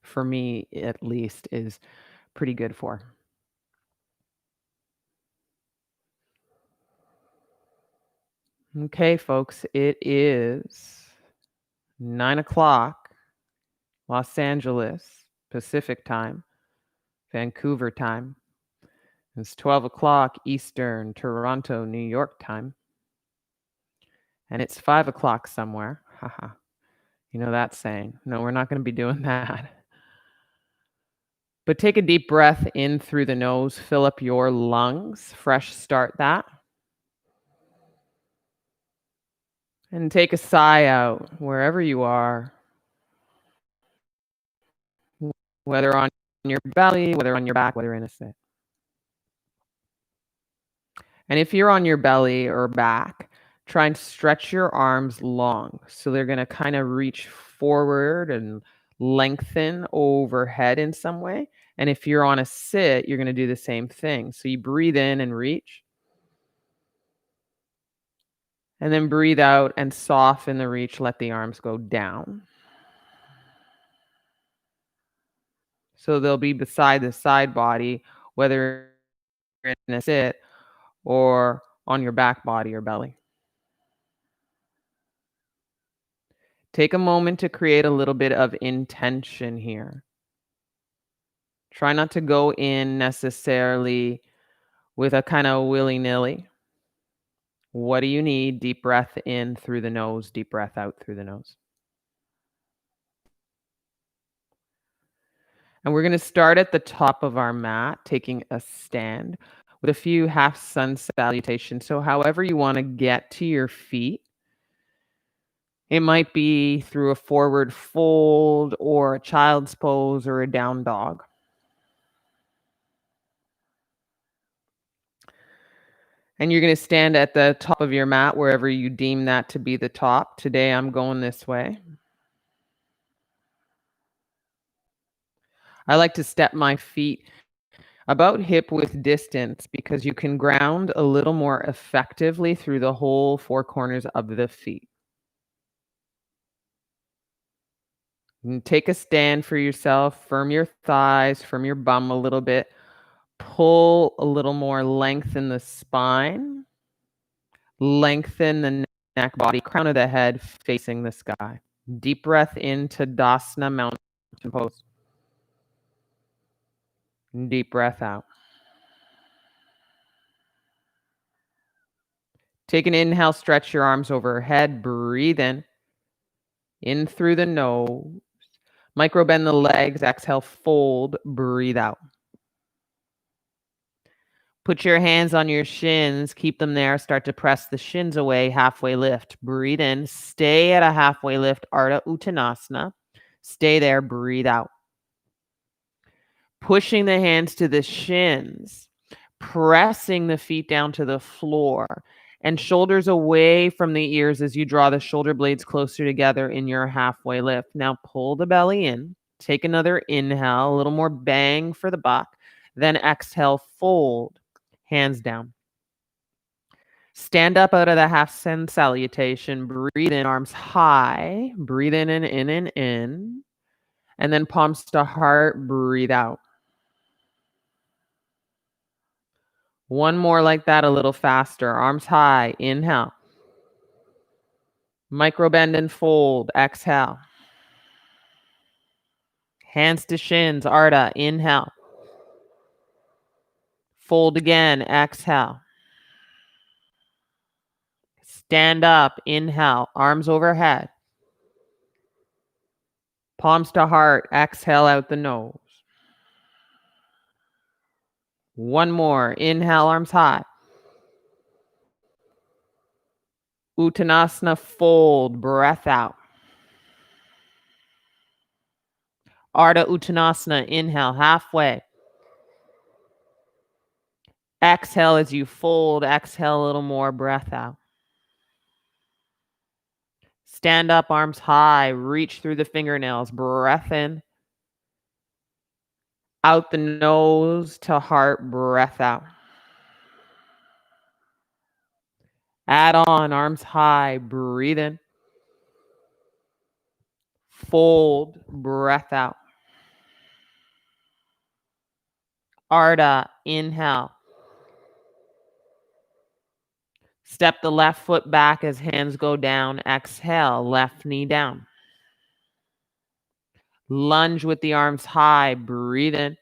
for me at least, is pretty good for. Okay, folks, it is 9 o'clock Los Angeles Pacific time, Vancouver time. It's 12 o'clock Eastern Toronto, New York time. And it's 5 o'clock somewhere. Haha. You know that saying. No, we're not going to be doing that. But take a deep breath in through the nose, fill up your lungs, fresh start that. And take a sigh out wherever you are, whether on your belly, whether on your back, whether in a sit. And if you're on your belly or back, try and stretch your arms long. So they're going to kind of reach forward and lengthen overhead in some way. And if you're on a sit, you're going to do the same thing. So you breathe in and reach. And then breathe out and soften the reach. Let the arms go down. So they'll be beside the side body, whether you're in a sit or on your back body or belly. Take a moment to create a little bit of intention here. Try not to go in necessarily with a kind of willy-nilly. What do you need? Deep breath in through the nose, deep breath out through the nose. And we're going to start at the top of our mat, taking a stand with a few half sun salutations. So however you want to get to your feet, it might be through a forward fold or a child's pose or a down dog. And you're going to stand at the top of your mat, wherever you deem that to be the top. Today, I'm going this way. I like to step my feet about hip width distance because you can ground a little more effectively through the whole four corners of the feet. And take a stand for yourself. Firm your thighs, firm your bum a little bit. Pull a little more length in the spine. Lengthen the neck, body, crown of the head facing the sky. Deep breath into Tadasana, mountain pose. Deep breath out. Take an inhale, stretch your arms overhead. Breathe in through the nose. Micro bend the legs. Exhale, fold. Breathe out. Put your hands on your shins. Keep them there. Start to press the shins away. Halfway lift. Breathe in. Stay at a halfway lift. Ardha Uttanasana. Stay there. Breathe out. Pushing the hands to the shins. Pressing the feet down to the floor. And shoulders away from the ears as you draw the shoulder blades closer together in your halfway lift. Now pull the belly in. Take another inhale. A little more bang for the buck. Then exhale. Fold. Hands down. Stand up out of the half sun salutation. Breathe in, arms high. Breathe in and in and in. And then palms to heart. Breathe out. One more like that, a little faster. Arms high. Inhale. Micro bend and fold. Exhale. Hands to shins. Ardha. Inhale. Fold again. Exhale. Stand up. Inhale. Arms overhead. Palms to heart. Exhale out the nose. One more. Inhale, arms high. Uttanasana, fold. Breath out. Ardha Uttanasana. Inhale, halfway. Exhale as you fold. Exhale a little more. Breath out. Stand up, arms high. Reach through the fingernails. Breath in. Out the nose to heart. Breath out. Add on, arms high. Breathe in. Fold, breath out. Ardha, inhale. Step the left foot back as hands go down. Exhale, left knee down. Lunge with the arms high. Breathe in.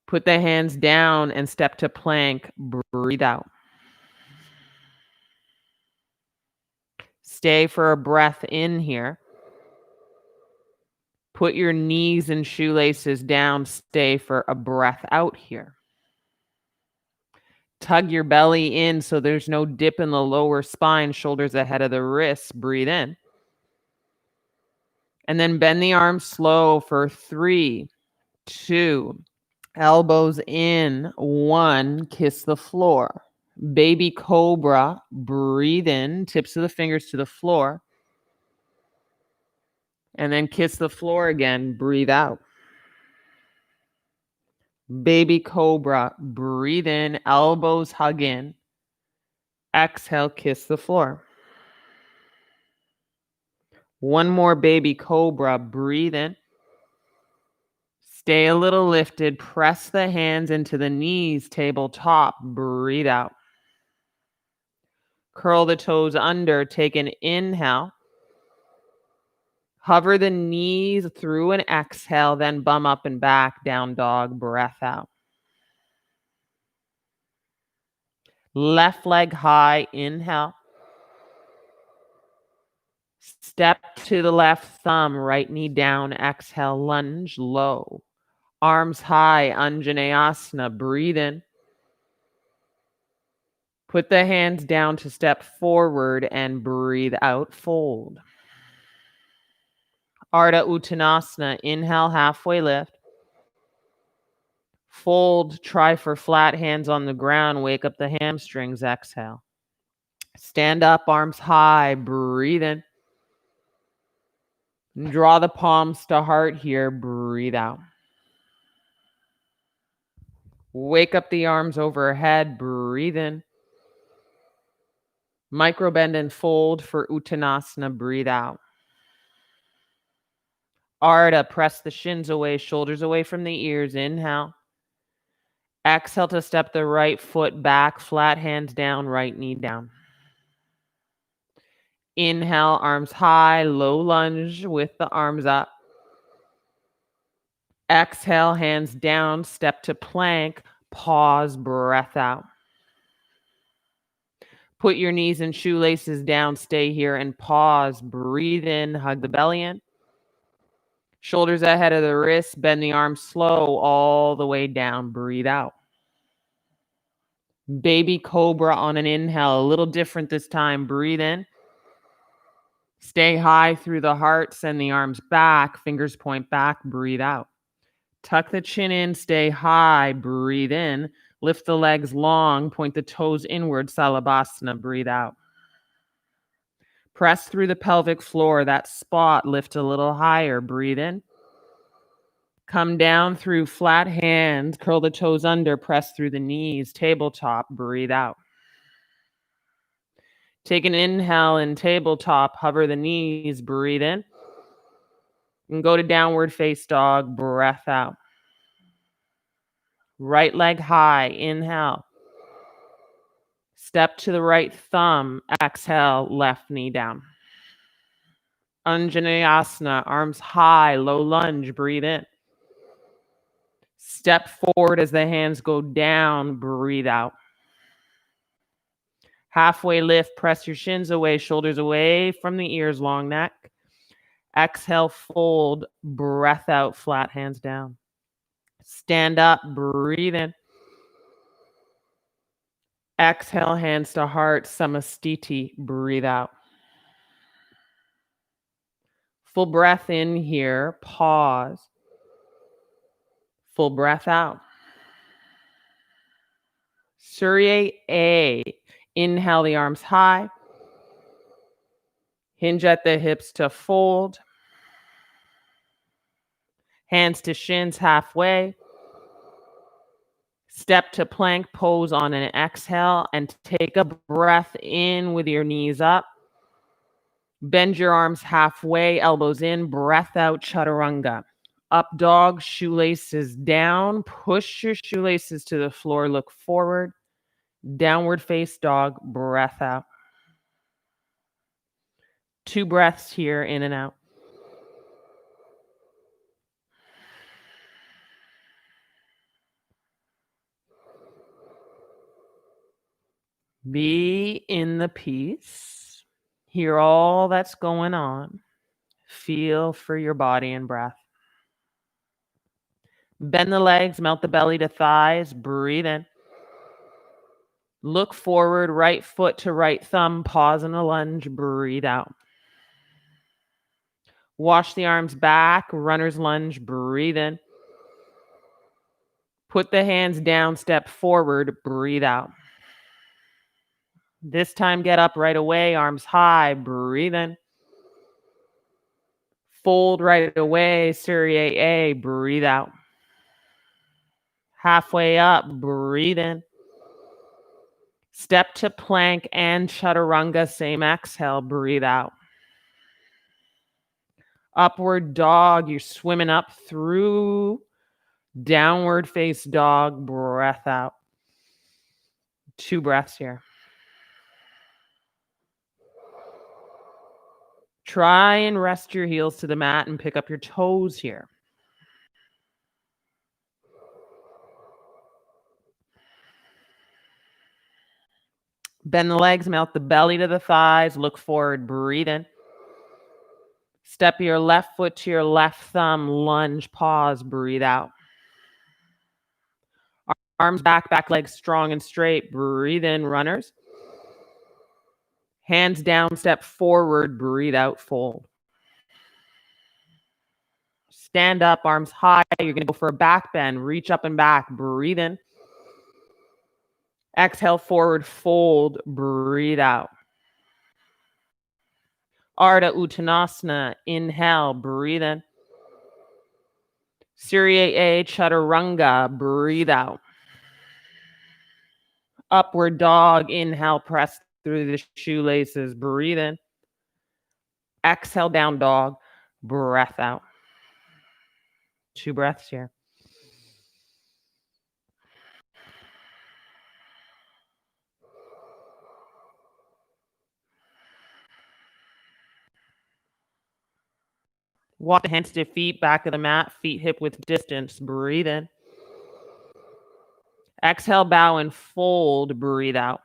Put the hands down and step to plank. Breathe out. Stay for a breath in here. Put your knees and shoelaces down. Stay for a breath out here. Tug your belly in so there's no dip in the lower spine, shoulders ahead of the wrists. Breathe in. And then bend the arms slow for 3, 2, elbows in, 1, kiss the floor. Baby cobra, breathe in, tips of the fingers to the floor. And then kiss the floor again, breathe out. Baby cobra, breathe in, elbows hug in. Exhale, kiss the floor. One more baby cobra, breathe in. Stay a little lifted, press the hands into the knees, tabletop, breathe out. Curl the toes under, take an inhale. Hover the knees through an exhale, then bum up and back, down dog, breath out. Left leg high, inhale. Step to the left thumb, right knee down, exhale, lunge low. Arms high, Anjaneyasana, breathe in. Put the hands down to step forward and breathe out, fold. Ardha Uttanasana, inhale, halfway lift. Fold, try for flat, hands on the ground, wake up the hamstrings, exhale. Stand up, arms high, breathe in. Draw the palms to heart here, breathe out. Wake up the arms overhead, breathe in. Micro bend and fold for Uttanasana, breathe out. Ardha, press the shins away, shoulders away from the ears, inhale. Exhale to step the right foot back, flat hands down, right knee down. Inhale, arms high, low lunge with the arms up. Exhale, hands down, step to plank, pause, breath out. Put your knees and shoelaces down, stay here and pause, breathe in, hug the belly in. Shoulders ahead of the wrists, bend the arms slow all the way down, breathe out. Baby cobra on an inhale, a little different this time, breathe in. Stay high through the heart, send the arms back, fingers point back, breathe out. Tuck the chin in, stay high, breathe in. Lift the legs long, point the toes inward, Salabhasana, breathe out. Press through the pelvic floor, that spot, lift a little higher, breathe in. Come down through flat hands, curl the toes under, press through the knees, tabletop, breathe out. Take an inhale in tabletop, hover the knees, breathe in. And go to downward face dog, breath out. Right leg high, inhale. Step to the right thumb, exhale, left knee down. Anjaneyasana, arms high, low lunge, breathe in. Step forward as the hands go down, breathe out. Halfway lift, press your shins away, shoulders away from the ears, long neck. Exhale, fold, breath out, flat hands down. Stand up, breathe in. Exhale, hands to heart, Samastiti, breathe out. Full breath in here, pause. Full breath out. Surya A. Inhale the arms high. Hinge at the hips to fold. Hands to shins halfway. Step to plank pose on an exhale and take a breath in with your knees up. Bend your arms halfway, elbows in, breath out, chaturanga. Up dog, shoelaces down, push your shoelaces to the floor, look forward. Downward face dog, breath out. 2 breaths here, in and out. Be in the peace. Hear all that's going on. Feel for your body and breath. Bend the legs, melt the belly to thighs, breathe in. Look forward, right foot to right thumb, pause in a lunge, breathe out. Wash the arms back, runner's lunge, breathe in. Put the hands down, step forward, breathe out. This time get up right away, arms high, breathe in. Fold right away, Surya A, breathe out. Halfway up, breathe in. Step to plank and chaturanga, same exhale, breathe out. Upward dog, you're swimming up through. Downward face dog, breath out. 2 breaths here. Try and rest your heels to the mat and pick up your toes here. Bend the legs, melt the belly to the thighs, look forward, breathe in. Step your left foot to your left thumb, lunge, pause, breathe out. Arms back, back legs strong and straight, breathe in, runners. Hands down, step forward, breathe out, fold. Stand up, arms high. You're going to go for a back bend. Reach up and back, breathe in. Exhale, forward, fold, breathe out. Ardha Uttanasana, inhale, breathe in. Surya A, chaturanga, breathe out. Upward dog, inhale, press through the shoelaces, breathe in. Exhale, down dog, breath out. 2 breaths here. Walk the hands to feet, back of the mat, feet hip width distance, breathe in. Exhale, bow and fold, breathe out.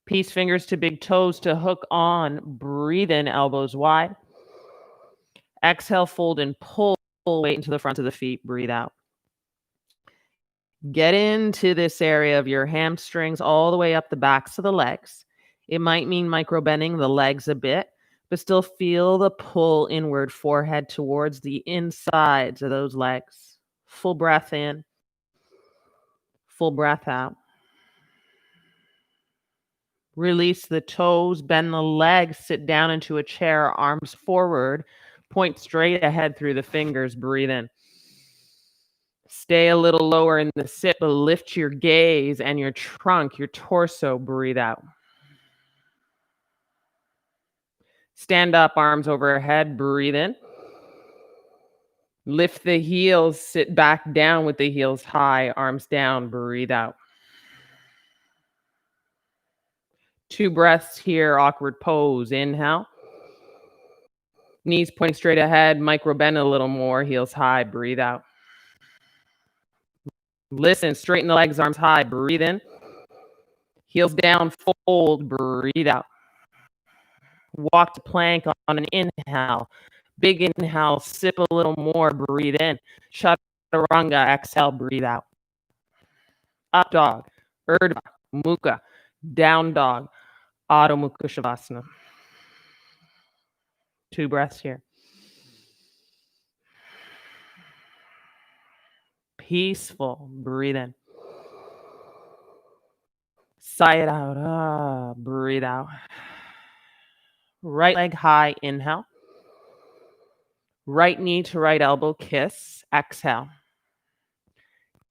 Peace fingers to big toes to hook on, breathe in, elbows wide. Exhale, fold and pull weight into the front of the feet, breathe out. Get into this area of your hamstrings all the way up the backs of the legs. It might mean micro bending the legs a bit, but still feel the pull inward, forehead towards the insides of those legs. Full breath in, full breath out. Release the toes, bend the legs, sit down into a chair, arms forward, point straight ahead through the fingers, breathe in. Stay a little lower in the sit, but lift your gaze and your trunk, your torso, breathe out. Stand up, arms overhead, breathe in. Lift the heels, sit back down with the heels high, arms down, breathe out. 2 breaths here, awkward pose, inhale. Knees pointing straight ahead, micro bend a little more, heels high, breathe out. Listen, straighten the legs, arms high, breathe in. Heels down, fold, breathe out. Walk to plank on an inhale. Big inhale, sip a little more, breathe in. Chaturanga, exhale, breathe out. Up dog, Urdhva Mukha, down dog, Adho Mukha Shavasana. 2 breaths here. Peaceful, breathe in. Sigh it out, breathe out. Right leg high, inhale. Right knee to right elbow, kiss, exhale.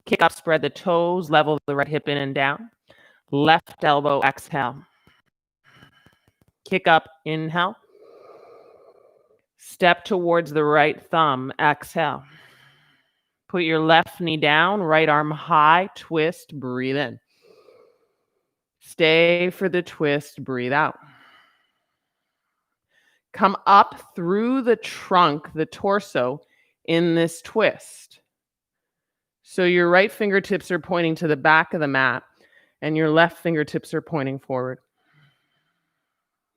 Kick up, spread the toes, level the right hip in and down. Left elbow, exhale. Kick up, inhale. Step towards the right thumb, exhale. Put your left knee down, right arm high, twist, breathe in. Stay for the twist, breathe out. Come up through the trunk, the torso, in this twist. So your right fingertips are pointing to the back of the mat, and your left fingertips are pointing forward.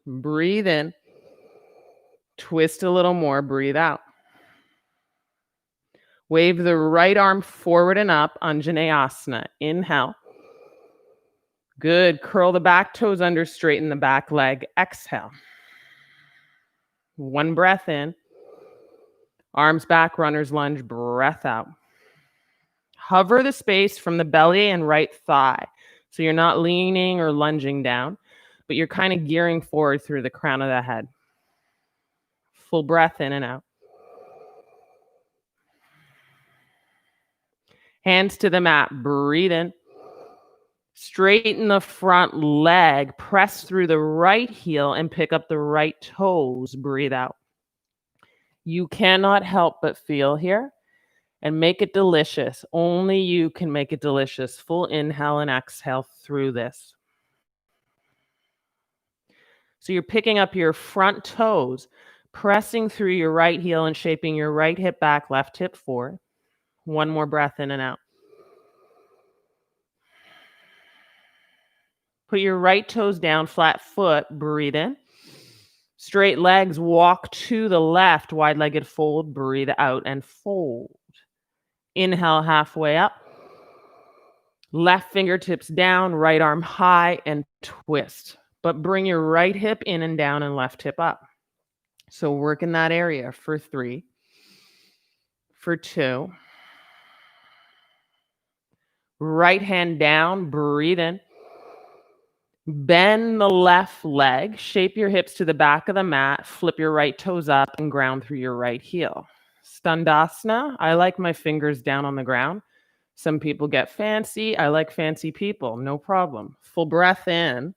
Breathe in. Twist a little more, breathe out. Wave the right arm forward and up, Anjaneyasana. Inhale. Good. Curl the back toes under, straighten the back leg. Exhale. One breath in. Arms back, runner's lunge, breath out. Hover the space from the belly and right thigh. So you're not leaning or lunging down, but you're kind of gearing forward through the crown of the head. Full breath in and out. Hands to the mat, breathe in. Straighten the front leg, press through the right heel and pick up the right toes, breathe out. You cannot help but feel here and make it delicious. Only you can make it delicious. Full inhale and exhale through this. So you're picking up your front toes, pressing through your right heel and shaping your right hip back, left hip forward. One more breath in and out. Put your right toes down, flat foot, breathe in. Straight legs, walk to the left, wide-legged fold, breathe out and fold. Inhale, halfway up. Left fingertips down, right arm high and twist. But bring your right hip in and down and left hip up. So work in that area for 3, for 2. Right hand down, breathe in. Bend the left leg, shape your hips to the back of the mat, flip your right toes up and ground through your right heel. Standasana, I like my fingers down on the ground. Some people get fancy. I like fancy people, no problem. Full breath in,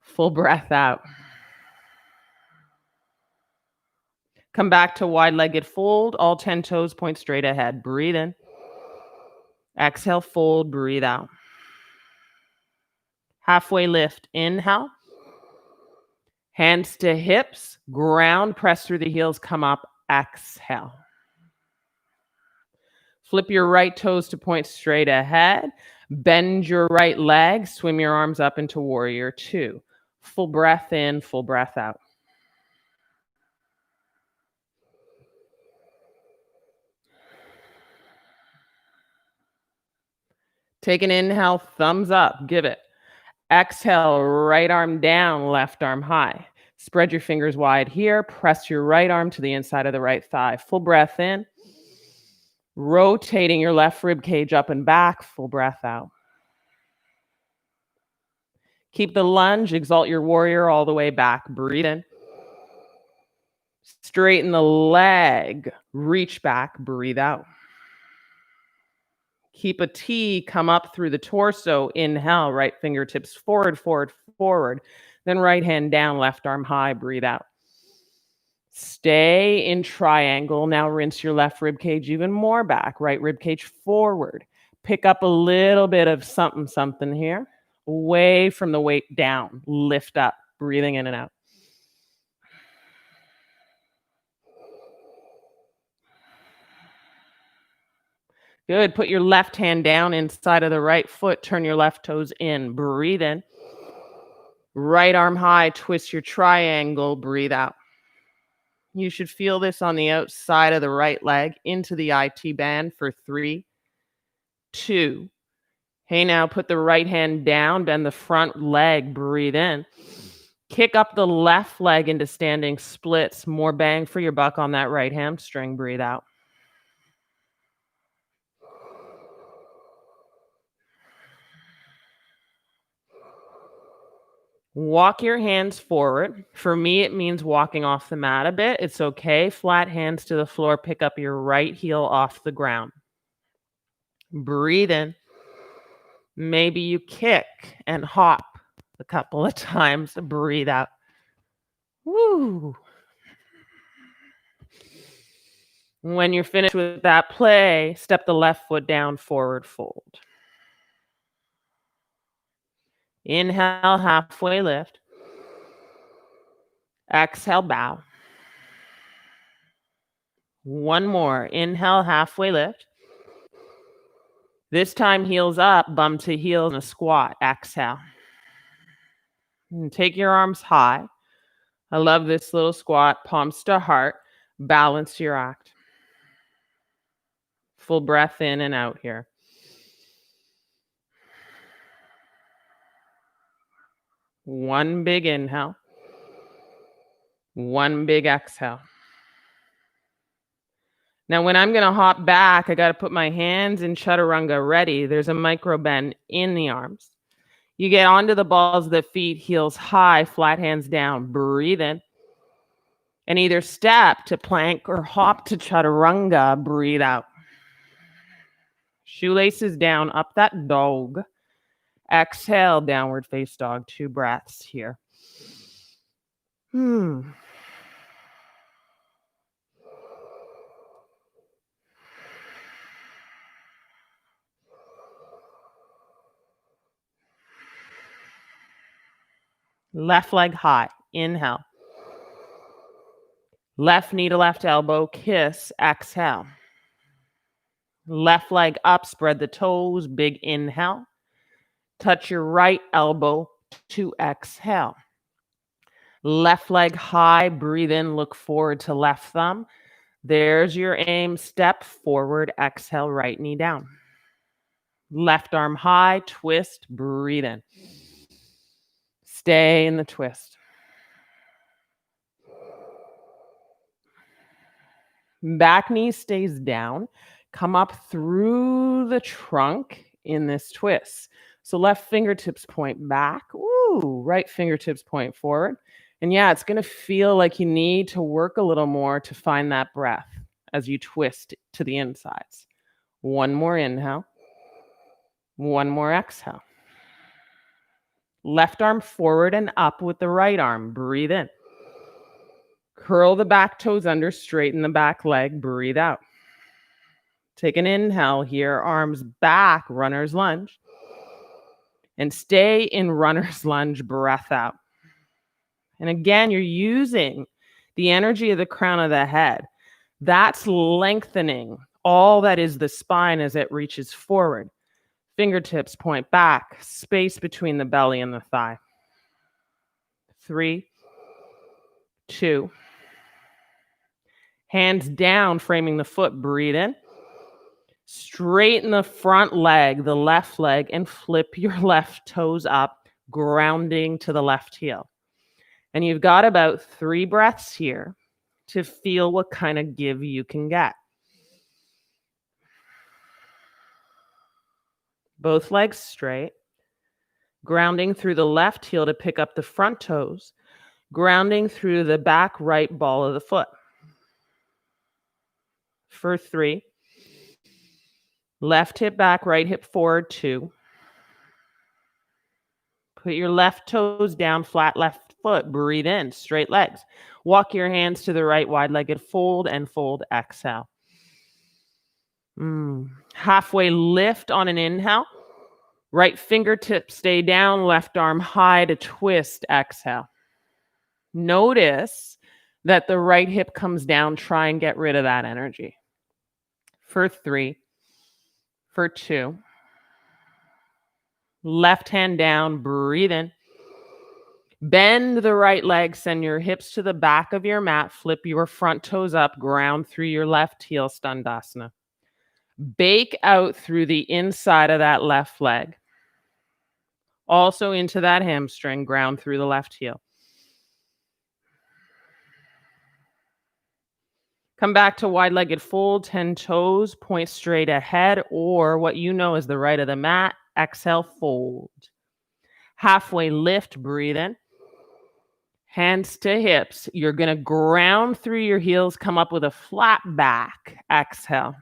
full breath out. Come back to wide-legged fold, all 10 toes point straight ahead. Breathe in. Exhale, fold, breathe out. Halfway lift, inhale. Hands to hips, ground, press through the heels, come up, exhale. Flip your right toes to point straight ahead. Bend your right leg, swim your arms up into warrior 2. Full breath in, full breath out. Take an inhale, thumbs up, give it. Exhale, right arm down, left arm high. Spread your fingers wide here. Press your right arm to the inside of the right thigh. Full breath in. Rotating your left rib cage up and back. Full breath out. Keep the lunge. Exalt your warrior all the way back. Breathe in. Straighten the leg. Reach back. Breathe out. Keep a T, come up through the torso. Inhale, right fingertips forward, forward, forward. Then right hand down, left arm high, breathe out. Stay in triangle. Now rinse your left rib cage even more back. Right rib cage forward. Pick up a little bit of something, something here. Away from the weight down. Lift up, breathing in and out. Good. Put your left hand down inside of the right foot. Turn your left toes in. Breathe in. Right arm high. Twist your triangle. Breathe out. You should feel this on the outside of the right leg into the IT band for 3, 2. Hey, now put the right hand down. Bend the front leg. Breathe in. Kick up the left leg into standing splits. More bang for your buck on that right hamstring. Breathe out. Walk your hands forward. For me, it means walking off the mat a bit. It's okay. Flat hands to the floor. Pick up your right heel off the ground. Breathe in. Maybe you kick and hop. a couple of times. Breathe out. Woo. When you're finished with that play, step the left foot down, forward fold. Inhale, halfway lift. Exhale, bow. One more. Inhale, halfway lift. This time, heels up, bum to heels in a squat. Exhale. And take your arms high. I love this little squat, palms to heart. Balance your act. Full breath in and out here. One big inhale. One big exhale. Now, when I'm going to hop back, I got to put my hands in chaturanga ready. There's a micro bend in the arms. You get onto the balls of the feet, heels high, flat hands down. Breathe in. And either step to plank or hop to chaturanga. Breathe out. Shoelaces down, up that dog. Exhale, downward face dog. 2 breaths here. Left leg high. Inhale. Left knee to left elbow. Kiss. Exhale. Left leg up. Spread the toes. Big inhale. Touch your right elbow to exhale. Left leg high. Breathe in. Look forward to left thumb. There's your aim. Step forward. Exhale. Right knee down. Left arm high. Twist. Breathe in. Stay in the twist. Back knee stays down. Come up through the trunk in this twist. So left fingertips point back. Ooh, right fingertips point forward. And yeah, it's going to feel like you need to work a little more to find that breath as you twist to the insides. One more inhale. One more exhale. Left arm forward and up with the right arm. Breathe in. Curl the back toes under, straighten the back leg. Breathe out. Take an inhale here, arms back, runner's lunge. And stay in runner's lunge, breath out. And again, you're using the energy of the crown of the head. That's lengthening all that is the spine as it reaches forward. Fingertips point back, space between the belly and the thigh. 3, 2. Hands down, framing the foot. Breathe in. Straighten the front leg, the left leg, and flip your left toes up, grounding to the left heel. And you've got about 3 breaths here to feel what kind of give you can get. Both legs straight, grounding through the left heel to pick up the front toes, grounding through the back right ball of the foot. For 3, left hip back, right hip forward. 2. Put your left toes down, flat left foot. Breathe in, straight legs. Walk your hands to the right, wide-legged fold and fold. Exhale. Halfway lift on an inhale. Right fingertip stay down, left arm high to twist. Exhale. Notice that the right hip comes down. Try and get rid of that energy. For 3, for 2. Left hand down, breathe in. Bend the right leg, send your hips to the back of your mat, flip your front toes up, ground through your left heel, Standasana. Bake out through the inside of that left leg. Also into that hamstring, ground through the left heel. Come back to wide-legged fold, 10 toes, point straight ahead, or what you know is the right of the mat. Exhale, fold. Halfway lift, breathe in. Hands to hips. You're going to ground through your heels, come up with a flat back. Exhale.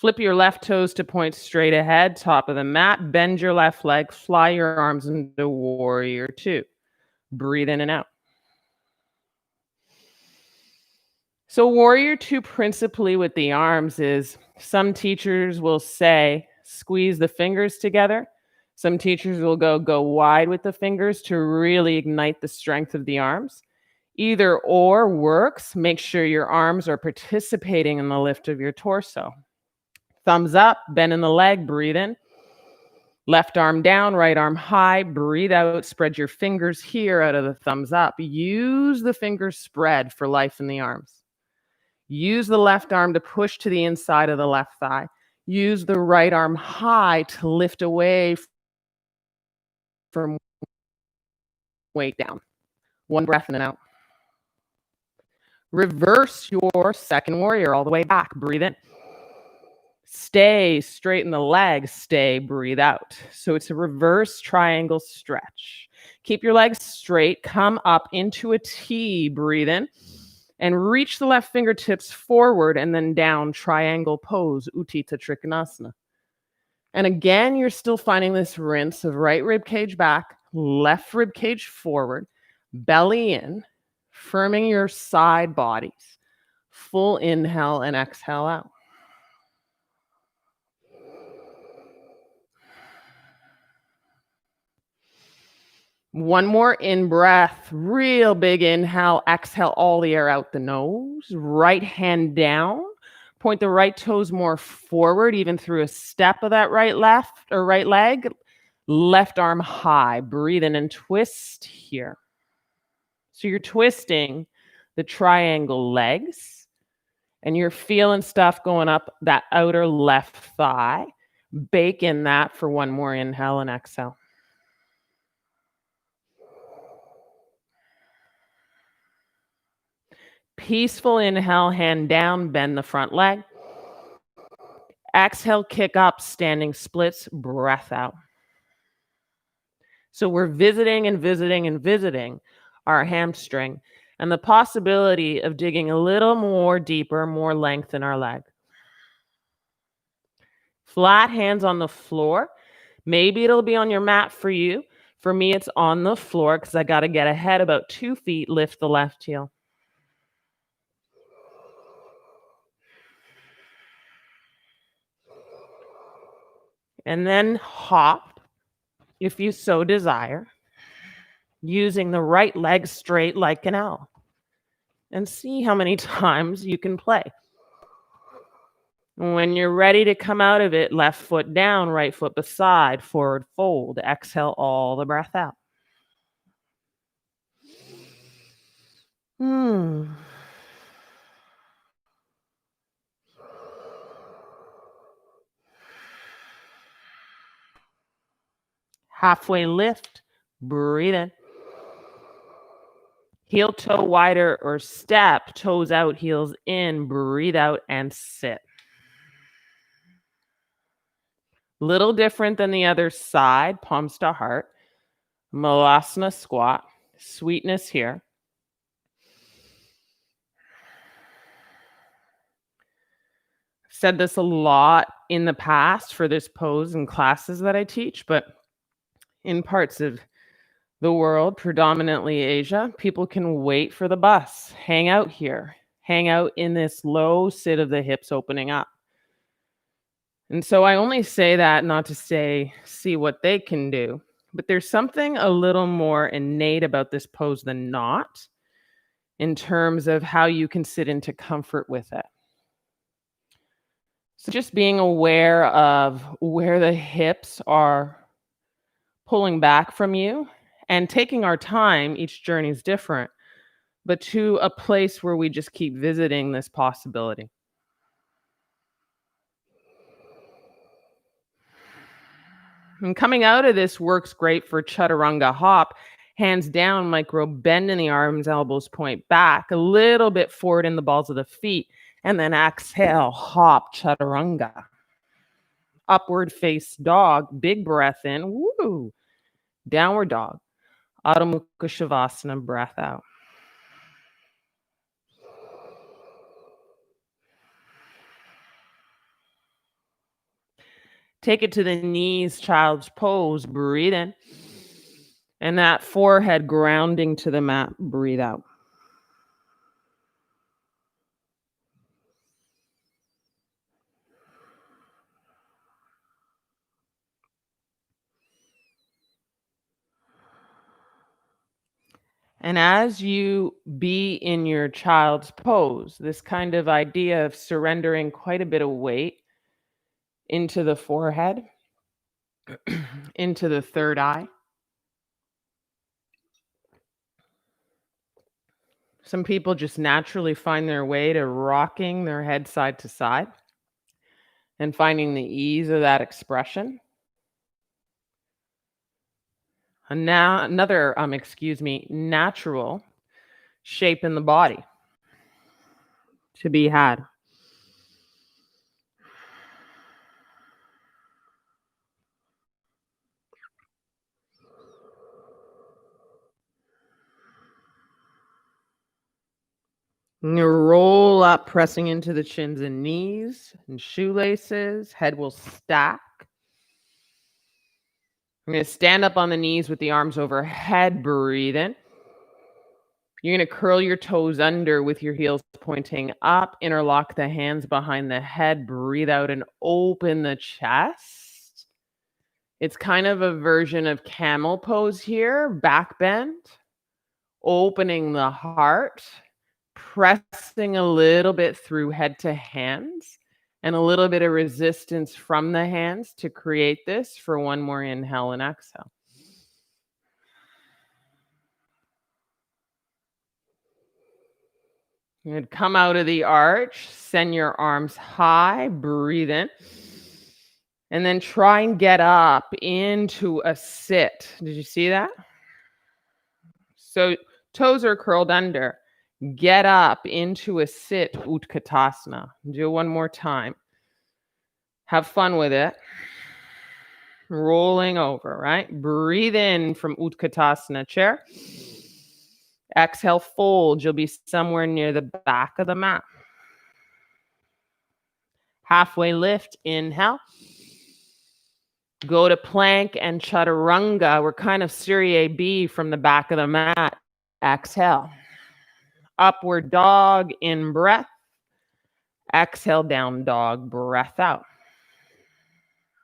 Flip your left toes to point straight ahead, top of the mat. Bend your left leg, fly your arms into warrior two. Breathe in and out. So warrior two principally with the arms is, some teachers will say, squeeze the fingers together. Some teachers will go wide with the fingers to really ignite the strength of the arms. Either or works. Make sure your arms are participating in the lift of your torso. Thumbs up, bend in the leg, breathe in. Left arm down, right arm high, breathe out. Spread your fingers here out of the thumbs up. Use the fingers spread for life in the arms. Use the left arm to push to the inside of the left thigh. Use the right arm high to lift away from weight down. One breath in and out. Reverse your second warrior all the way back. Breathe in. Stay straight in the legs. Stay, breathe out. So it's a reverse triangle stretch. Keep your legs straight. Come up into a T. Breathe in. And reach the left fingertips forward and then down, triangle pose, Utthita Trikonasana. And again, you're still finding this rinse of right rib cage back, left rib cage forward, belly in, firming your side bodies. Full inhale and exhale out. One more in breath, real big inhale, exhale all the air out the nose, right hand down, point the right toes more forward, even through a step of that right leg, left arm high, breathe in and twist here. So you're twisting the triangle legs and you're feeling stuff going up that outer left thigh. Bake in that for one more inhale and exhale. Peaceful inhale, hand down, bend the front leg. Exhale, kick up, standing splits, breath out. So we're visiting and visiting and visiting our hamstring and the possibility of digging a little more deeper, more length in our leg. Flat hands on the floor. Maybe it'll be on your mat for you. For me, it's on the floor because I got to get ahead about 2 feet, lift the left heel. And then hop, if you so desire, using the right leg straight like an L. And see how many times you can play. When you're ready to come out of it, left foot down, right foot beside, forward fold. Exhale all the breath out. Halfway lift, breathe in. Heel toe wider or step, toes out, heels in, breathe out and sit. Little different than the other side, palms to heart. Malasana squat, sweetness here. I've said this a lot in the past for this pose in classes that I teach, but in parts of the world, predominantly Asia, people can wait for the bus, hang out here, hang out in this low sit of the hips opening up. And so I only say that not to say, see what they can do, but there's something a little more innate about this pose than not, in terms of how you can sit into comfort with it. So just being aware of where the hips are pulling back from you and taking our time, each journey is different, but to a place where we just keep visiting this possibility. And coming out of this works great for chaturanga hop. Hands down, micro bend in the arms, elbows point back, a little bit forward in the balls of the feet, and then exhale, hop, chaturanga. Upward face dog, big breath in, woo. Downward dog, Adho Mukha Shavasana, breath out. Take it to the knees, child's pose. Breathe in. And that forehead grounding to the mat. Breathe out. And as you be in your child's pose, this kind of idea of surrendering quite a bit of weight into the forehead, into the third eye. Some people just naturally find their way to rocking their head side to side and finding the ease of that expression. And now another, natural shape in the body to be had. And you roll up, pressing into the chins and knees and shoelaces. Head will stack. I'm going to stand up on the knees with the arms overhead. Breathe in. You're going to curl your toes under with your heels pointing up. Interlock the hands behind the head. Breathe out and open the chest. It's kind of a version of camel pose here. Back bend. Opening the heart. Pressing a little bit through head to hands. And a little bit of resistance from the hands to create this for one more inhale and exhale. You'd come out of the arch, send your arms high, breathe in, and then try and get up into a sit. Did you see that? So toes are curled under. Get up into a sit, Utkatasana. Do it one more time. Have fun with it. Rolling over, right? Breathe in from Utkatasana chair. Exhale, fold. You'll be somewhere near the back of the mat. Halfway lift, inhale. Go to plank and chaturanga. We're kind of Surya B from the back of the mat. Exhale. Upward dog, in breath. Exhale, down dog, breath out.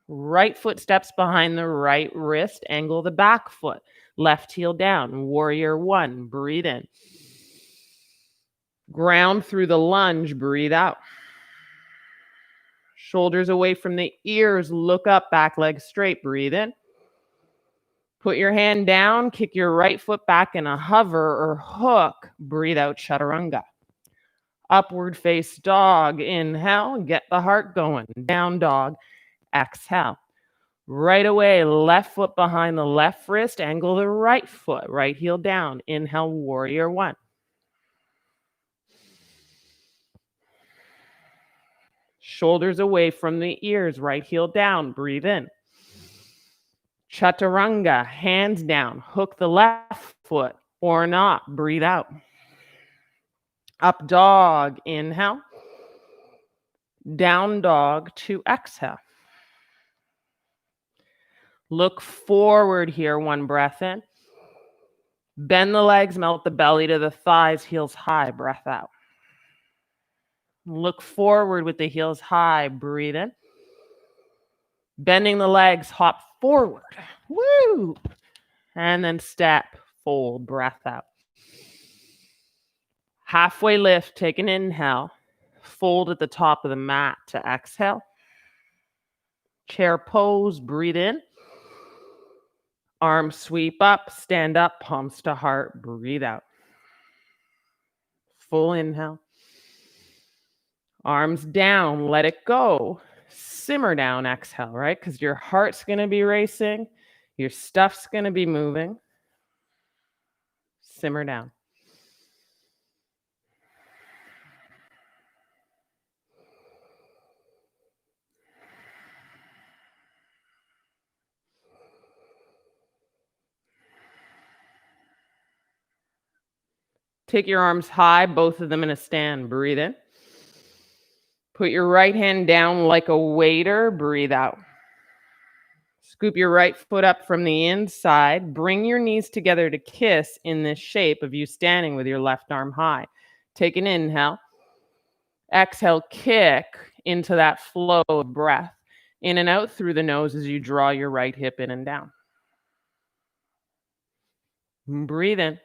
Right foot steps behind the right wrist, angle the back foot. Left heel down, warrior one, breathe in. Ground through the lunge, breathe out. Shoulders away from the ears, look up, back leg straight, breathe in. Put your hand down, kick your right foot back in a hover or hook, breathe out, chaturanga. Upward face dog, inhale, get the heart going. Down dog, exhale. Right away, left foot behind the left wrist, angle the right foot, right heel down. Inhale, warrior one. Shoulders away from the ears, right heel down, breathe in. Chaturanga, hands down, hook the left foot or not, breathe out. Up dog, inhale. Down dog to exhale. Look forward here, one breath in. Bend the legs, melt the belly to the thighs, heels high, breath out. Look forward with the heels high, breathe in. Bending the legs, hop forward. Woo! And then step, fold, breath out. Halfway lift, take an inhale. Fold at the top of the mat to exhale. Chair pose, breathe in. Arms sweep up, stand up, palms to heart, breathe out. Full inhale. Arms down, let it go. Simmer down, exhale, right? Because your heart's going to be racing. Your stuff's going to be moving. Simmer down. Take your arms high, both of them in a stand. Breathe in. Put your right hand down like a waiter. Breathe out. Scoop your right foot up from the inside. Bring your knees together to kiss in this shape of you standing with your left arm high. Take an inhale. Exhale, kick into that flow of breath. In and out through the nose as you draw your right hip in and down. Breathe in.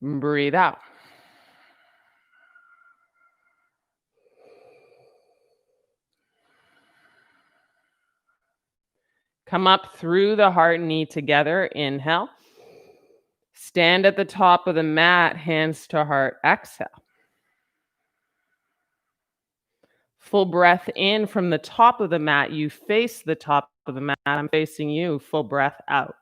Breathe out. Come up through the heart and knee together. Inhale. Stand at the top of the mat, hands to heart. Exhale. Full breath in from the top of the mat. You face the top of the mat. I'm facing you. Full breath out.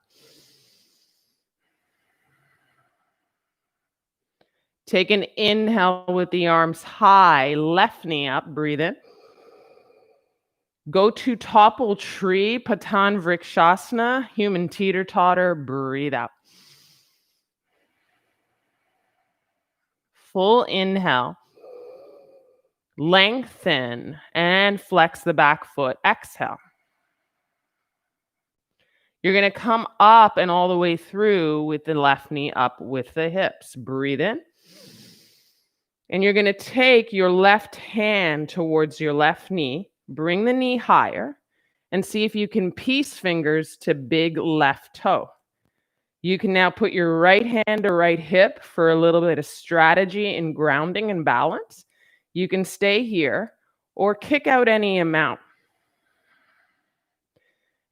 Take an inhale with the arms high, left knee up. Breathe in. Go to topple tree, Patan Vrikshasana, human teeter-totter. Breathe out. Full inhale. Lengthen and flex the back foot. Exhale. You're going to come up and all the way through with the left knee up with the hips. Breathe in. And you're going to take your left hand towards your left knee. Bring the knee higher and see if you can piece fingers to big left toe. You can now put your right hand to right hip for a little bit of strategy in grounding and balance. You can stay here or kick out any amount.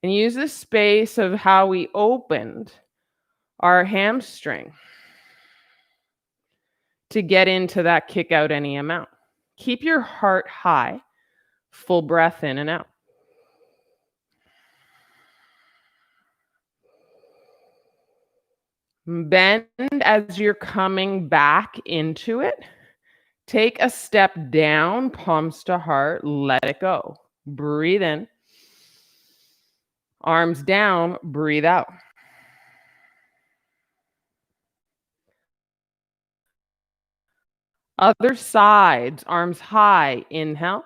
And use the space of how we opened our hamstring to get into that kick out any amount. Keep your heart high, full breath in and out. Bend as you're coming back into it. Take a step down, palms to heart, let it go. Breathe in. Arms down, breathe out. Other sides, arms high, inhale.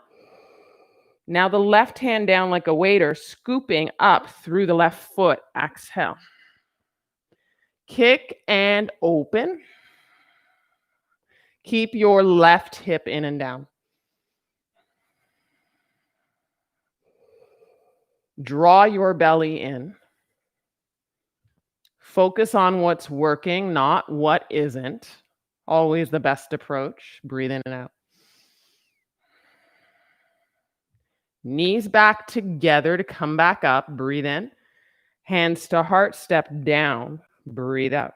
Now the left hand down like a waiter, scooping up through the left foot, exhale. Kick and open. Keep your left hip in and down. Draw your belly in. Focus on what's working, not what isn't. Always the best approach. Breathe in and out. Knees back together to come back up. Breathe in. Hands to heart, step down. Breathe out.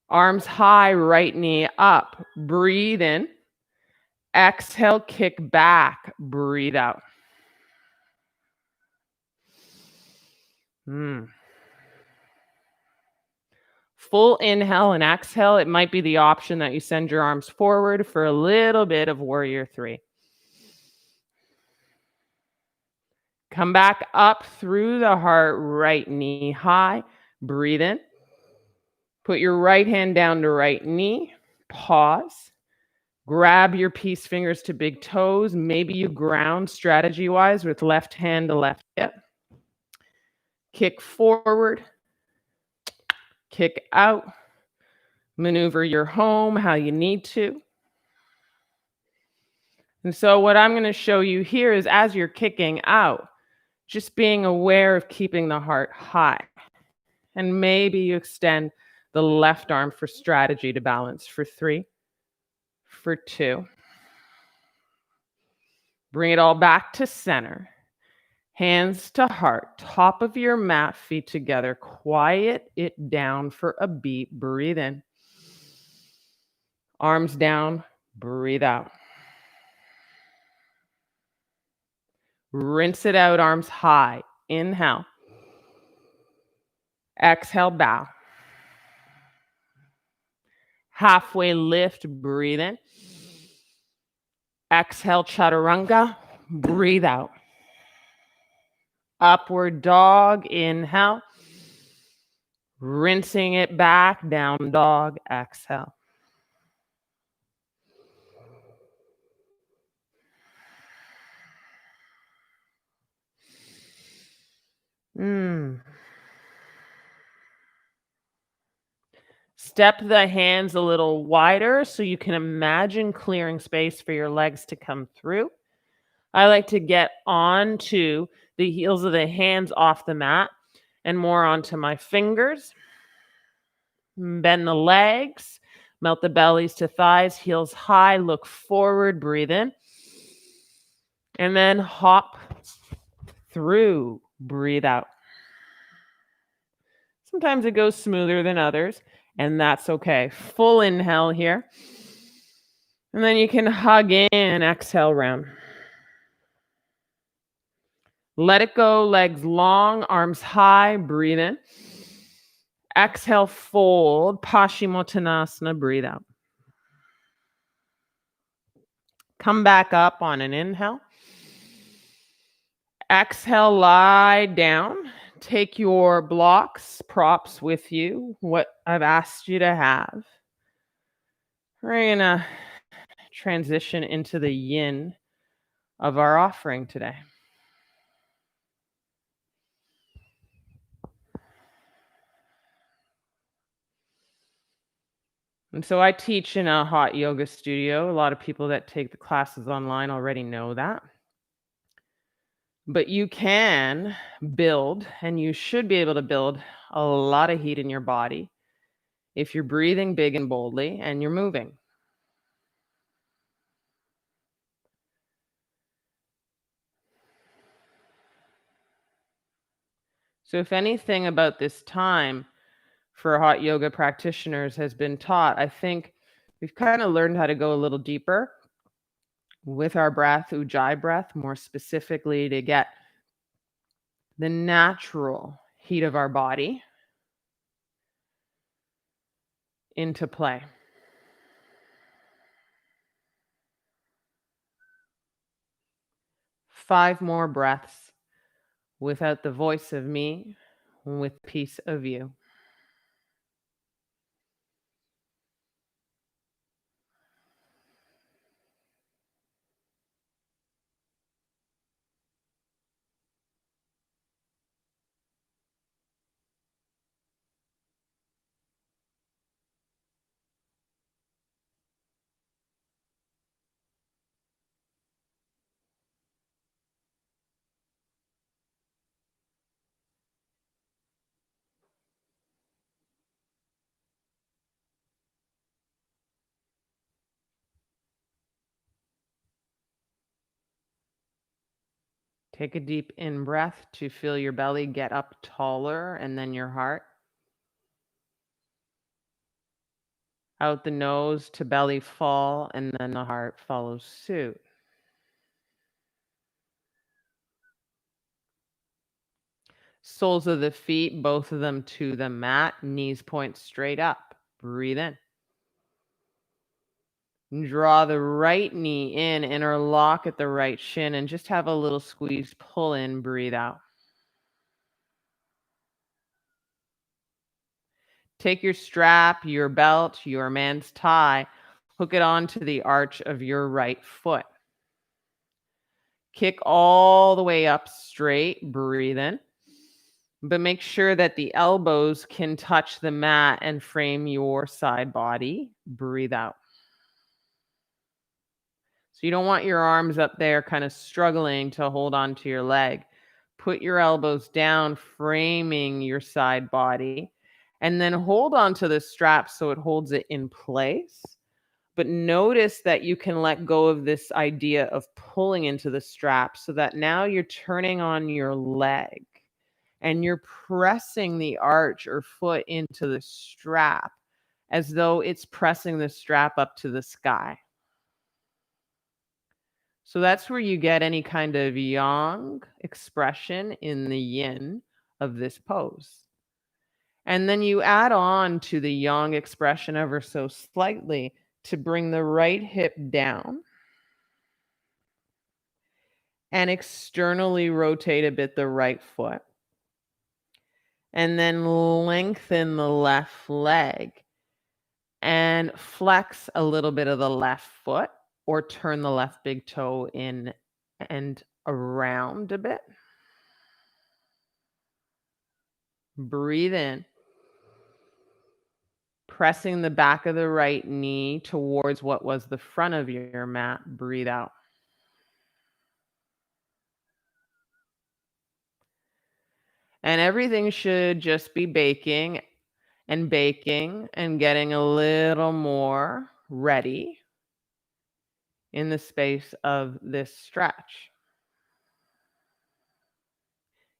Arms high, right knee up. Breathe in. Exhale, kick back. Breathe out. Full inhale and exhale. It might be the option that you send your arms forward for a little bit of warrior 3. Come back up through the heart, right knee high. Breathe in. Put your right hand down to right knee. Pause. Grab your peace fingers to big toes. Maybe you ground strategy-wise with left hand to left hip. Kick forward. Kick out. Maneuver your home how you need to. And so what I'm going to show you here is as you're kicking out, just being aware of keeping the heart high. And maybe you extend the left arm for strategy to balance for 3, for 2. Bring it all back to center. Hands to heart, top of your mat, feet together. Quiet it down for a beat. Breathe in. Arms down, breathe out. Rinse it out, arms high. Inhale. Exhale, bow. Halfway lift, breathe in. Exhale, chaturanga, breathe out. Upward dog, inhale. Rinsing it back, down dog, exhale. Mm. Step the hands a little wider so you can imagine clearing space for your legs to come through. I like to get onto the heels of the hands off the mat and more onto my fingers. Bend the legs, melt the bellies to thighs, heels high, look forward, breathe in. And then hop through, breathe out. Sometimes it goes smoother than others, and that's okay. Full inhale here. And then you can hug in and exhale round. Let it go, legs long, arms high, breathe in. Exhale, fold, Paschimottanasana, breathe out. Come back up on an inhale. Exhale, lie down. Take your blocks, props with you, what I've asked you to have. We're going to transition into the yin of our offering today. And so I teach in a hot yoga studio. A lot of people that take the classes online already know that. But you can build, and you should be able to build a lot of heat in your body if you're breathing big and boldly and you're moving. So if anything about this time for hot yoga practitioners has been taught, I think we've kind of learned how to go a little deeper with our breath, ujjayi breath, more specifically to get the natural heat of our body into play. Five more breaths without the voice of me, with peace of you. Take a deep in breath to feel your belly get up taller and then your heart. Out the nose to belly fall, and then the heart follows suit. Soles of the feet, both of them to the mat, knees point straight up. Breathe in. Draw the right knee in, interlock at the right shin, and just have a little squeeze, pull in, breathe out. Take your strap, your belt, your man's tie, hook it onto the arch of your right foot. Kick all the way up straight, breathe in. But make sure that the elbows can touch the mat and frame your side body. Breathe out. So you don't want your arms up there kind of struggling to hold on to your leg. Put your elbows down, framing your side body, and then hold on to the strap so it holds it in place. But notice that you can let go of this idea of pulling into the strap so that now you're turning on your leg and you're pressing the arch or foot into the strap as though it's pressing the strap up to the sky. So that's where you get any kind of yang expression in the yin of this pose. And then you add on to the yang expression ever so slightly to bring the right hip down and externally rotate a bit the right foot. And then lengthen the left leg and flex a little bit of the left foot or turn the left big toe in and around a bit. Breathe in, pressing the back of the right knee towards what was the front of your mat. Breathe out. And everything should just be baking and baking and getting a little more ready in the space of this stretch.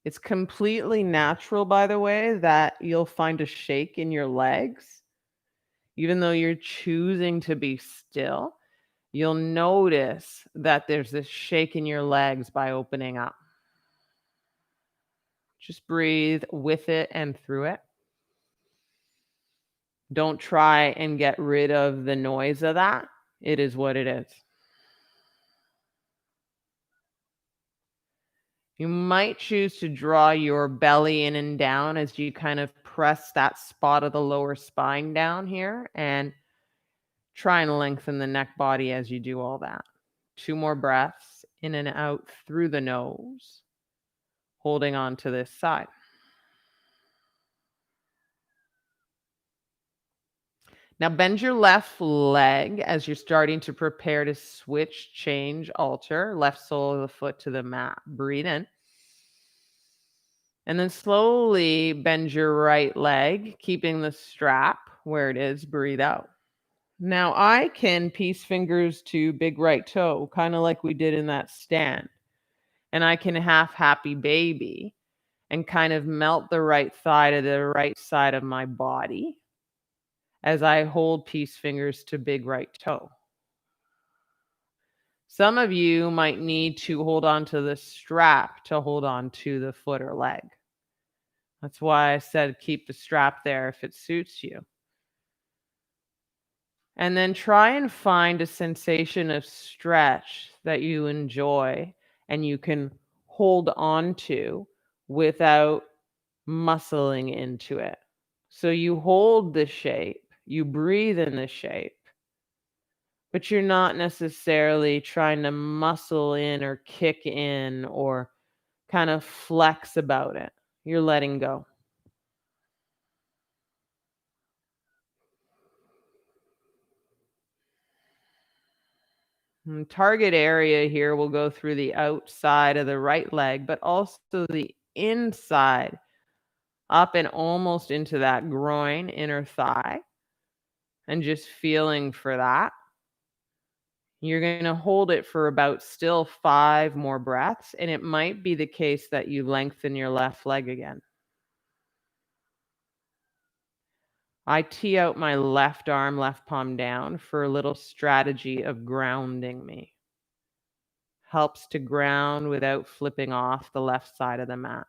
It's completely natural, by the way, that you'll find a shake in your legs. Even though you're choosing to be still, you'll notice that there's this shake in your legs by opening up. Just breathe with it and through it. Don't try and get rid of the noise of that. It is what it is. You might choose to draw your belly in and down as you kind of press that spot of the lower spine down here and try and lengthen the neck body as you do all that. 2 more breaths in and out through the nose, holding on to this side. Now bend your left leg as you're starting to prepare to switch, change, alter. Left sole of the foot to the mat. Breathe in. And then slowly bend your right leg, keeping the strap where it is. Breathe out. Now I can peace fingers to big right toe, kind of like we did in that stand. And I can half happy baby and kind of melt the right thigh to the right side of my body as I hold peace fingers to big right toe. Some of you might need to hold on to the strap to hold on to the foot or leg. That's why I said keep the strap there if it suits you. And then try and find a sensation of stretch that you enjoy and you can hold on to without muscling into it. So you hold the shape, you breathe in the shape, but you're not necessarily trying to muscle in or kick in or kind of flex about it. You're letting go. Target area here will go through the outside of the right leg, but also the inside, up and almost into that groin, inner thigh, and just feeling for that. You're going to hold it for about still 5 more breaths, and it might be the case that you lengthen your left leg again. I tee out my left arm, left palm down for a little strategy of grounding me. Helps to ground without flipping off the left side of the mat.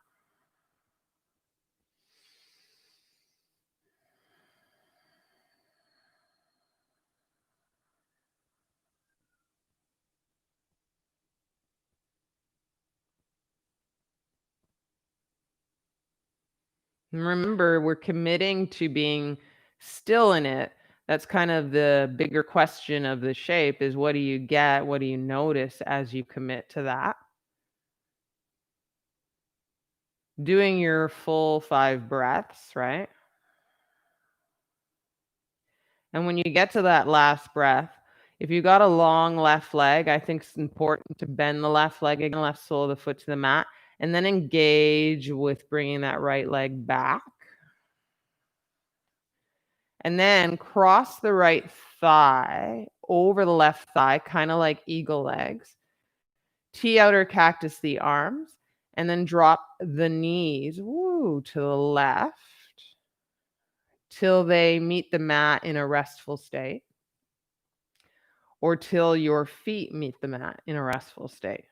And remember, we're committing to being still in it. That's kind of the bigger question of the shape is what do you get? What do you notice as you commit to that? Doing your full 5 breaths, right? And when you get to that last breath, if you got a long left leg, I think it's important to bend the left leg again, left sole of the foot to the mat, and then engage with bringing that right leg back. And then cross the right thigh over the left thigh, kind of like eagle legs. Tee out or cactus the arms, and then drop the knees to the left till they meet the mat in a restful state, or till your feet meet the mat in a restful state.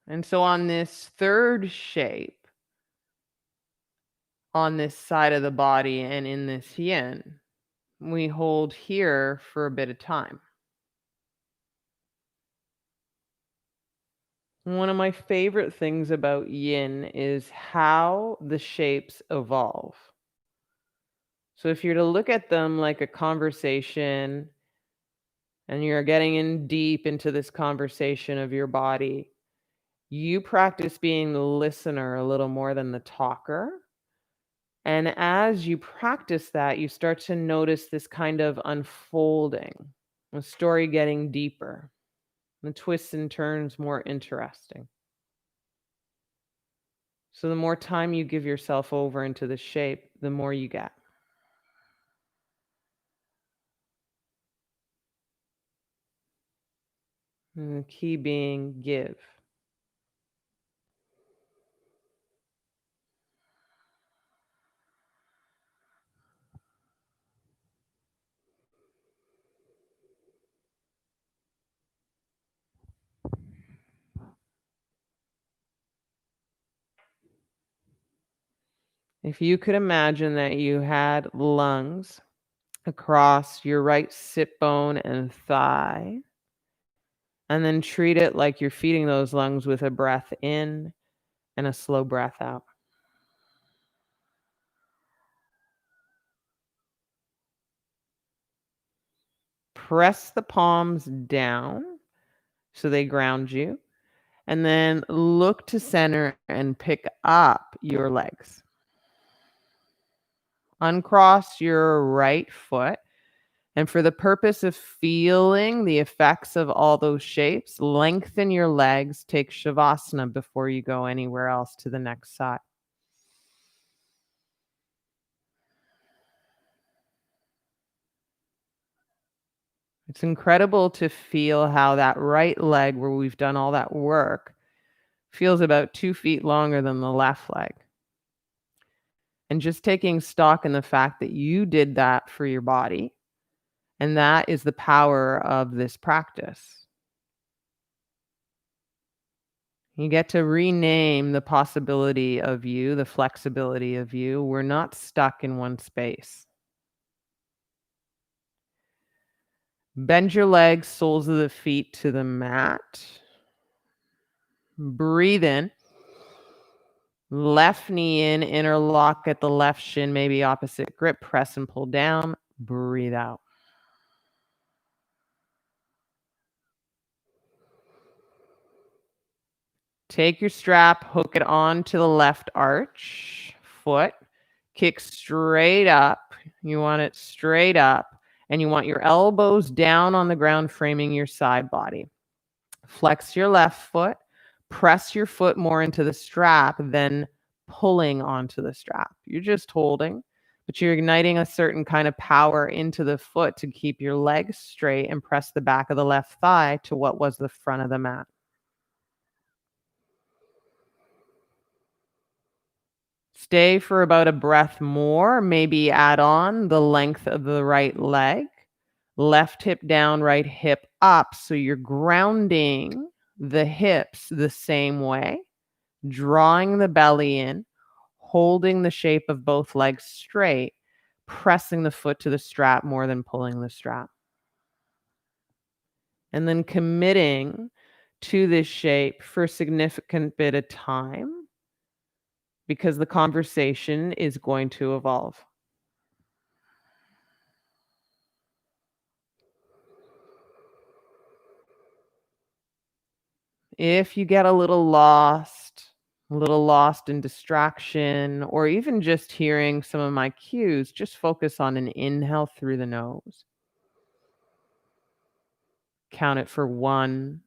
And so on this third shape, on this side of the body and in this yin, we hold here for a bit of time. One of my favorite things about yin is how the shapes evolve. So if you're to look at them like a conversation and you're getting in deep into this conversation of your body, you practice being the listener a little more than the talker. And as you practice that, you start to notice this kind of unfolding, the story getting deeper, the twists and turns more interesting. So the more time you give yourself over into the shape, the more you get. And the key being give. If you could imagine that you had lungs across your right sit bone and thigh, and then treat it like you're feeding those lungs with a breath in and a slow breath out. Press the palms down so they ground you, and then look to center and pick up your legs. Uncross your right foot. And for the purpose of feeling the effects of all those shapes, lengthen your legs, take Shavasana before you go anywhere else to the next side. It's incredible to feel how that right leg, where we've done all that work, feels about 2 feet longer than the left leg. And just taking stock in the fact that you did that for your body. And that is the power of this practice. You get to rename the possibility of you, the flexibility of you. We're not stuck in one space. Bend your legs, soles of the feet to the mat. Breathe in. Left knee in, interlock at the left shin, maybe opposite grip. Press and pull down. Breathe out. Take your strap, hook it onto the left arch foot. Kick straight up. You want it straight up. And you want your elbows down on the ground, framing your side body. Flex your left foot. Press your foot more into the strap, then pulling onto the strap. You're just holding, but you're igniting a certain kind of power into the foot to keep your legs straight and press the back of the left thigh to what was the front of the mat. Stay for about a breath more, maybe add on the length of the right leg. Left hip down, right hip up. So you're grounding the hips the same way, drawing the belly in, holding the shape of both legs straight, pressing the foot to the strap more than pulling the strap. And then committing to this shape for a significant bit of time, because the conversation is going to evolve. If you get a little lost in distraction, or even just hearing some of my cues, just focus on an inhale through the nose. Count it for 1,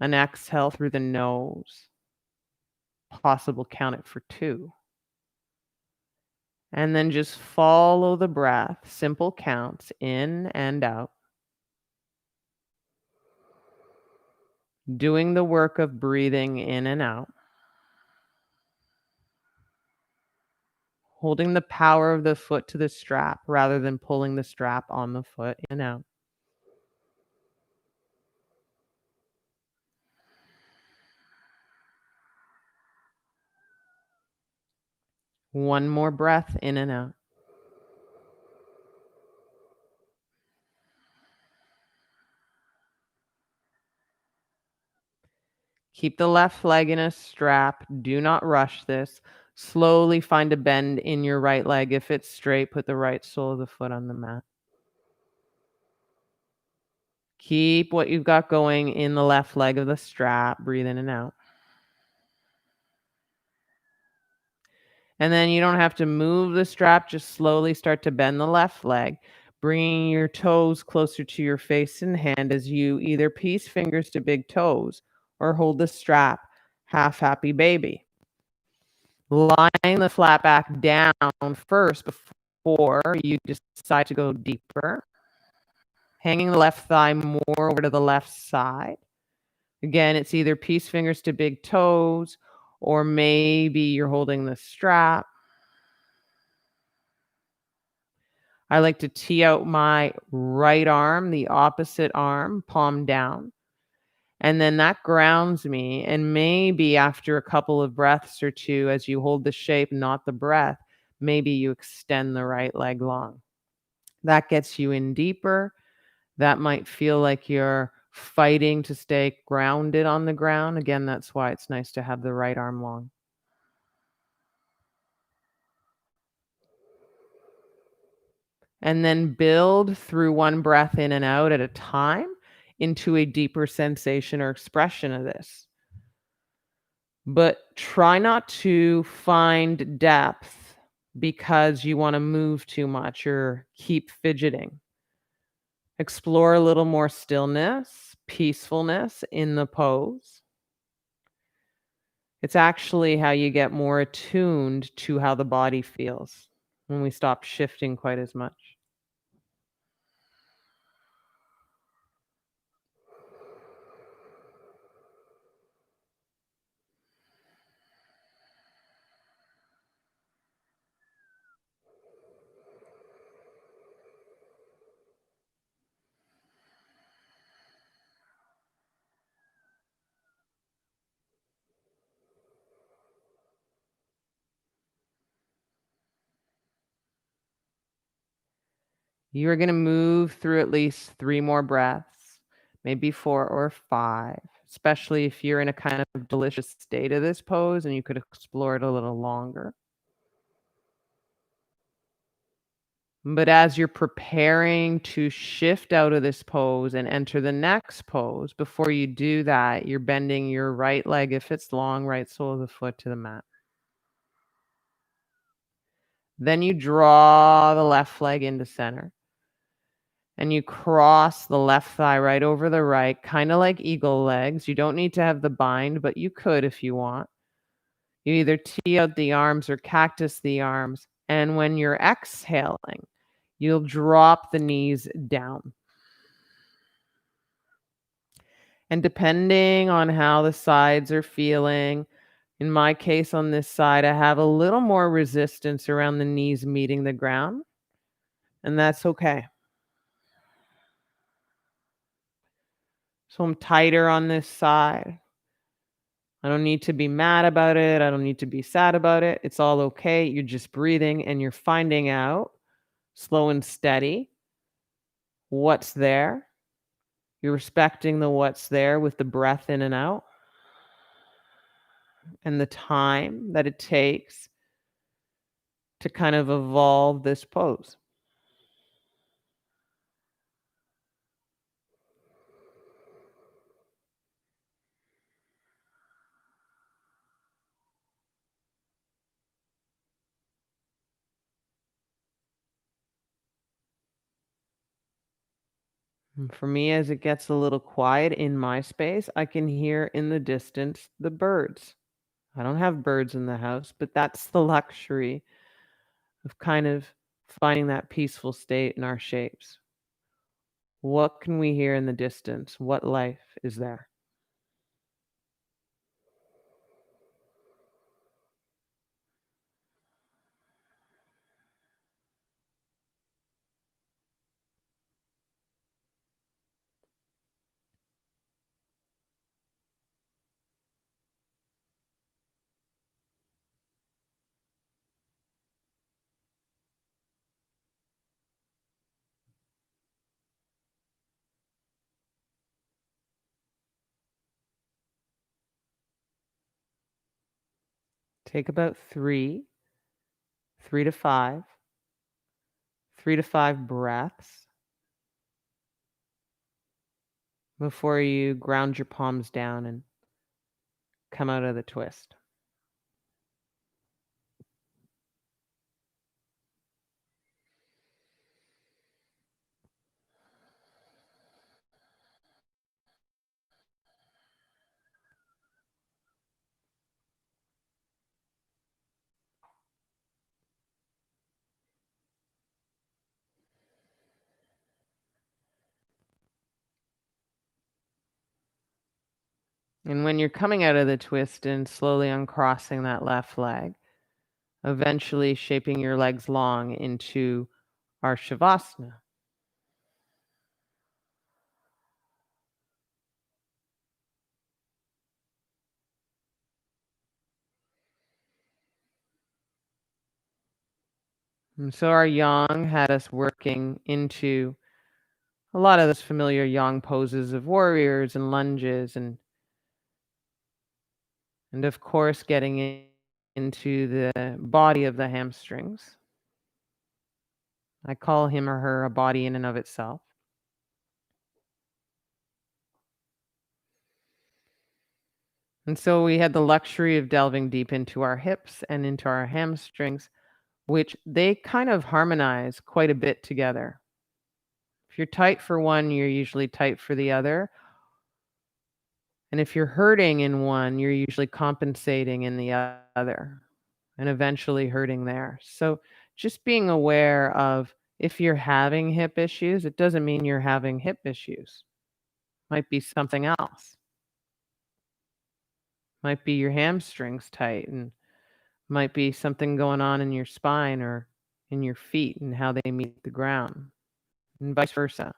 an exhale through the nose. Possible count it for 2. And then just follow the breath, simple counts in and out. Doing the work of breathing in and out. Holding the power of the foot to the strap rather than pulling the strap on the foot in and out. One more breath in and out. Keep the left leg in a strap. Do not rush this. Slowly find a bend in your right leg. If it's straight, put the right sole of the foot on the mat. Keep what you've got going in the left leg of the strap. Breathe in and out. And then you don't have to move the strap, just slowly start to bend the left leg, bringing your toes closer to your face and hand as you either piece fingers to big toes or hold the strap, half happy baby. Lying the flat back down first before you decide to go deeper. Hanging the left thigh more over to the left side. Again, it's either piece fingers to big toes or maybe you're holding the strap. I like to tee out my right arm, the opposite arm, palm down. And then that grounds me. And maybe after a couple of breaths or two, as you hold the shape, not the breath, maybe you extend the right leg long. That gets you in deeper. That might feel like you're fighting to stay grounded on the ground. Again, that's why it's nice to have the right arm long. And then build through one breath in and out at a time into a deeper sensation or expression of this. But try not to find depth because you want to move too much or keep fidgeting. Explore a little more stillness, peacefulness in the pose. It's actually how you get more attuned to how the body feels when we stop shifting quite as much. You're going to move through at least 3 more breaths, maybe 4 or 5, especially if you're in a kind of delicious state of this pose and you could explore it a little longer. But as you're preparing to shift out of this pose and enter the next pose, before you do that, you're bending your right leg, if it's long, right sole of the foot to the mat. Then you draw the left leg into center. And you cross the left thigh right over the right, kind of like eagle legs. You don't need to have the bind, but you could if you want. You either tee out the arms or cactus the arms. And when you're exhaling, you'll drop the knees down. And depending on how the sides are feeling, in my case on this side, I have a little more resistance around the knees meeting the ground. And that's okay. So I'm tighter on this side. I don't need to be mad about it. I don't need to be sad about it. It's all okay. You're just breathing and you're finding out, slow and steady, what's there. You're respecting the what's there with the breath in and out and the time that it takes to kind of evolve this pose. And for me, as it gets a little quiet in my space, I can hear in the distance the birds. I don't have birds in the house, but that's the luxury of kind of finding that peaceful state in our shapes. What can we hear in the distance? What life is there? Take about 3 to 5, 3 to 5 breaths. before you ground your palms down and come out of the twist. And when you're coming out of the twist and slowly uncrossing that left leg, eventually shaping your legs long into our Shavasana. And so our yang had us working into a lot of those familiar yang poses of warriors and lunges and of course getting into the body of the hamstrings. I call him or her a body in and of itself. And so we had the luxury of delving deep into our hips and into our hamstrings, which they kind of harmonize quite a bit together. If you're tight for one, you're usually tight for the other. And if you're hurting in one, you're usually compensating in the other and eventually hurting there. So just being aware of if you're having hip issues, it doesn't mean you're having hip issues. Might be something else. Might be your hamstrings tight and might be something going on in your spine or in your feet and how they meet the ground and vice versa.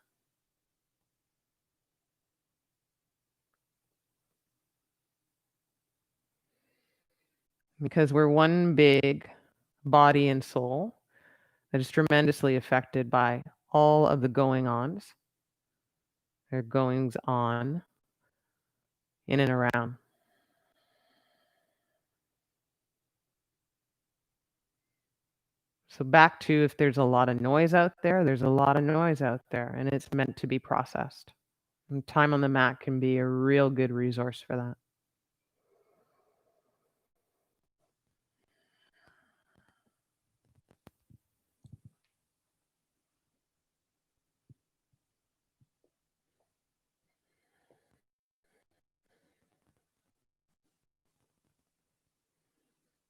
Because we're one big body and soul that is tremendously affected by all of the going-ons or goings-on in and around. So back to if there's a lot of noise out there, there's a lot of noise out there, and it's meant to be processed. And time on the mat can be a real good resource for that.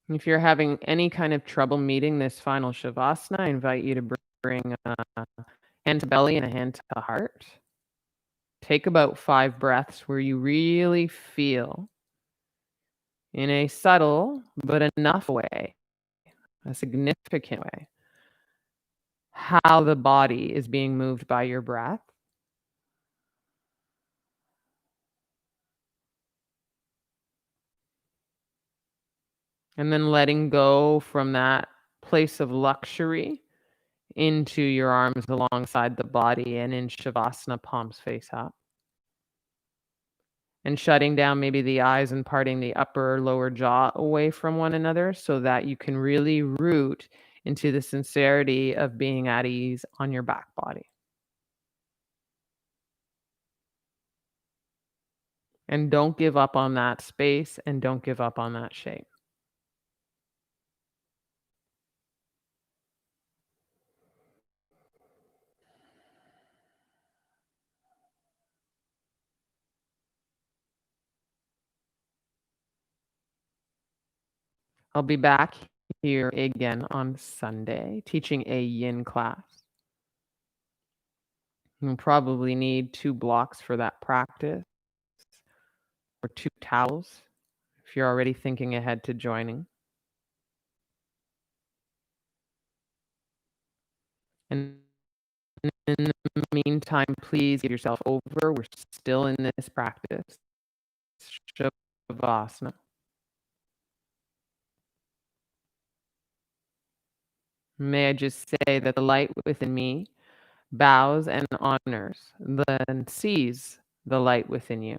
If you're having any kind of trouble meeting this final Shavasana, I invite you to bring a hand to belly and a hand to heart. Take about 5 breaths where you really feel in a subtle but enough way, a significant way, how the body is being moved by your breath. And then letting go from that place of luxury into your arms alongside the body and in Shavasana, palms face up. And shutting down maybe the eyes and parting the upper or lower jaw away from one another so that you can really root into the sincerity of being at ease on your back body. And don't give up on that space and don't give up on that shape. I'll be back here again on Sunday teaching a yin class. You'll probably need 2 blocks for that practice or 2 towels if you're already thinking ahead to joining. And in the meantime, please give yourself over. We're still in this practice. Shavasana. May I just say that the light within me bows and honors, then sees the light within you.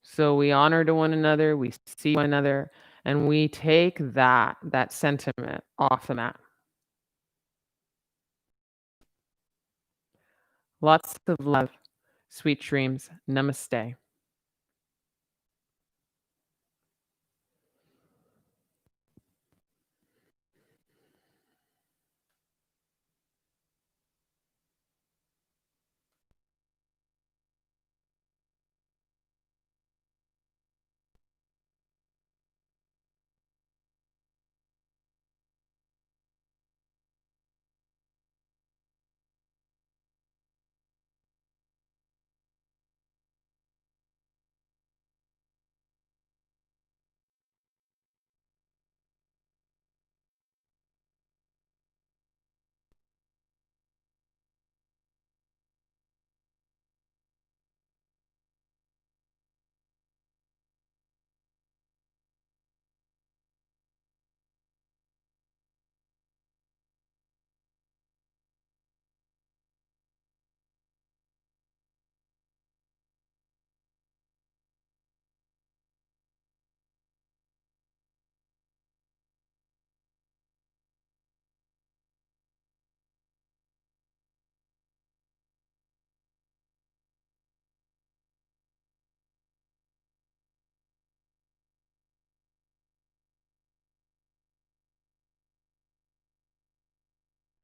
So we honor to one another, we see one another, and we take that sentiment off the mat. Lots of love. Sweet dreams. Namaste.